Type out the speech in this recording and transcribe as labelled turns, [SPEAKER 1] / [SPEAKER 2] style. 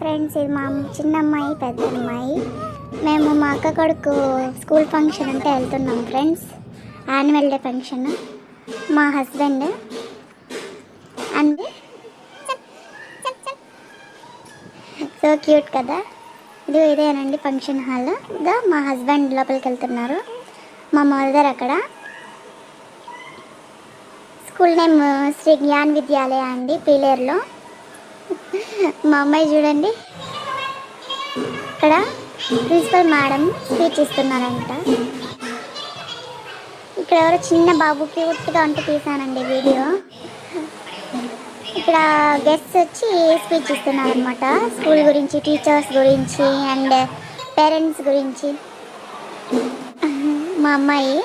[SPEAKER 1] Friends, ఇది మా చిన్న అమ్మాయి, పెద్ద అమ్మాయి. మేము మా అక్క కొడుకు స్కూల్ ఫంక్షన్ అంటే వెళ్తున్నాం ఫ్రెండ్స్. Annual day function. మా హస్బెండ్ అండ్ సో క్యూట్ కదా. ఇదేనండి ఫంక్షన్ హాల్. ఇదో మా హస్బెండ్ లోపలికి వెళ్తున్నారు. మా మదర్ అక్కడ. స్కూల్ నేమ్ శ్రీ జ్ఞాన్ విద్యాలయ అండి, పీలేరులో. మా అమ్మాయి చూడండి, ఇక్కడ ప్రిన్సిపల్ మేడం స్పీచ్ ఇస్తున్నారంట. ఇక్కడ ఎవరో చిన్న బాబు క్యూట్గా ఉంటే తీసానండి వీడియో. ఇక్కడ గెస్ట్స్ వచ్చి స్పీచ్ ఇస్తున్నారనమాట, స్కూల్ గురించి, టీచర్స్ గురించి అండ్ పేరెంట్స్ గురించి. మా అమ్మాయి